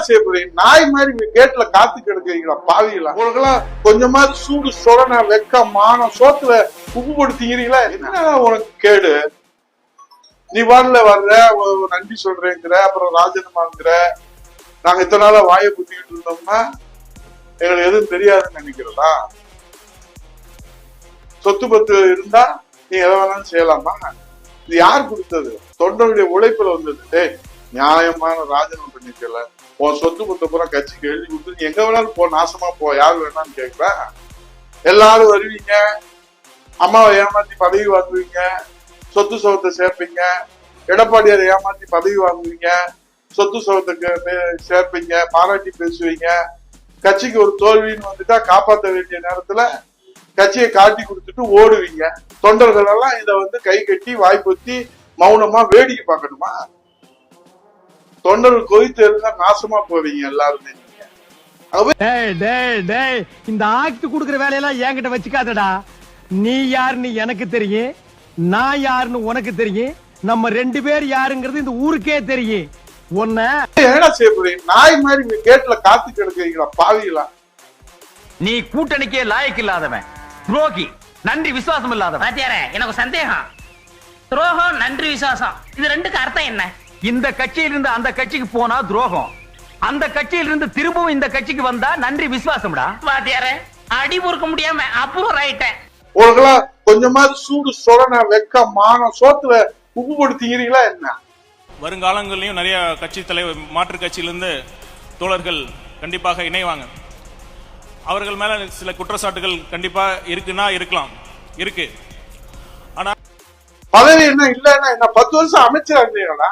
செய்ய போறீங்க? நாய் மாதிரி கேட்ல காத்து கிடக்குறீங்களா பாவிகளா? உங்களுக்கெல்லாம் கொஞ்சமாவது சூடு சொரண வெக்க மானம் சோத்துல உப்பு போட்டு திங்கிறீங்களா? என்ன உனக்கு கேடு? நீ வாடல வர்ற, நன்றி சொல்றேங்கிற, அப்புறம் ராஜினாமாங்கிற. நாங்க இத்தனை நாளா வாயை புத்திக்கிட்டு இருந்தோம்னா எங்களுக்கு எதுவும் தெரியாதுன்னு நினைக்கிறதா? சொத்து பத்து இருந்தா நீ எதை வேணாலும் செய்யலாமா? இது யார் கொடுத்தது? தொண்டருடைய உழைப்புல வந்தது. நியாயமான ராஜினாமா பண்ணிக்கல, உன் சொத்து பத்த பூரா கட்சிக்கு எழுதி கொடுத்து எங்க வேணாலும் போ, நாசமா போ, யார் வேணாலும் கேட்கல. எல்லாரும் வருவீங்க, அம்மாவை ஏமாத்தி பதவி வாங்குவீங்க, சொத்து சுகத்தை சேர்ப்பீங்க. எடப்பாடியாரை ஏமாத்தி பதவி வாங்குவீங்க, சொத்து சுகத்துக்கு சேர்ப்பீங்க, பாராட்டி பேசுவீங்க. கட்சிக்கு ஒரு தோல்வின்னு வந்துட்டா காப்பாற்ற வேண்டிய நேரத்துல கட்சியை காட்டி கொடுத்துட்டு ஓடுவீங்க. தொண்டர்கள் எல்லாம் இதை கை கட்டி வாய்ப்பொத்தி மௌனமா வேடிக்கை பார்க்கணுமா? தொண்டர்கள் கொதித்து இருந்தா நாசமா போவீங்க எல்லாருமே. இந்த ஆக்ட் குடுக்கிற வேலையெல்லாம் என்கிட்ட வச்சுக்காதடா. நீ யாருன்னு எனக்கு தெரியும், நான் யாருன்னு உனக்கு தெரியும், நம்ம ரெண்டு பேர் யாருங்கிறது இந்த ஊருக்கே தெரியும். என்ன செய்ய போறீங்க? நாய் மாதிரி கேட்ல காத்து கிடக்குறீங்களா பாவிகளா? நீ கூட்டணிக்கே லாயக்கு இல்லாதவன், துரோகி, நன்றி விசுவாசம் இல்லாதவன். பாத்தியாரே, எனக்கு சந்தேகம். துரோகம், நன்றி விசுவாசம், இது ரெண்டுக்கு அர்த்தம் என்ன? இந்த கட்சியிலிருந்து அந்த கட்சிக்கு போனா துரோகம், அந்த கட்சியிலிருந்து திரும்பவும் இந்த கட்சிக்கு வந்தா நன்றி விசுவாசம்டா. பாத்தியாரே, அடி பொறுக்க முடியாம அப்புறம் ஆயிட்டேன். உங்களுக்கெல்லாம் கொஞ்சமாவது சூடு சொரண வெக்க மானம் சோத்துல உப்பு போட்டு திங்கிறீங்களா என்ன? வருங்காலங்களிலும் நிறைய கட்சி தலைவர் மாற்று கட்சியிலிருந்து தோழர்கள் கண்டிப்பாக இணைவாங்க. அவர்கள் மேல சில குற்றச்சாட்டுகள் கண்டிப்பா இருக்குன்னா இருக்கலாம், இருக்கு. ஆனா பதவி என்ன இல்லன்னா என்ன? 10 வருஷம் அமைச்சர் இருந்தீங்களா?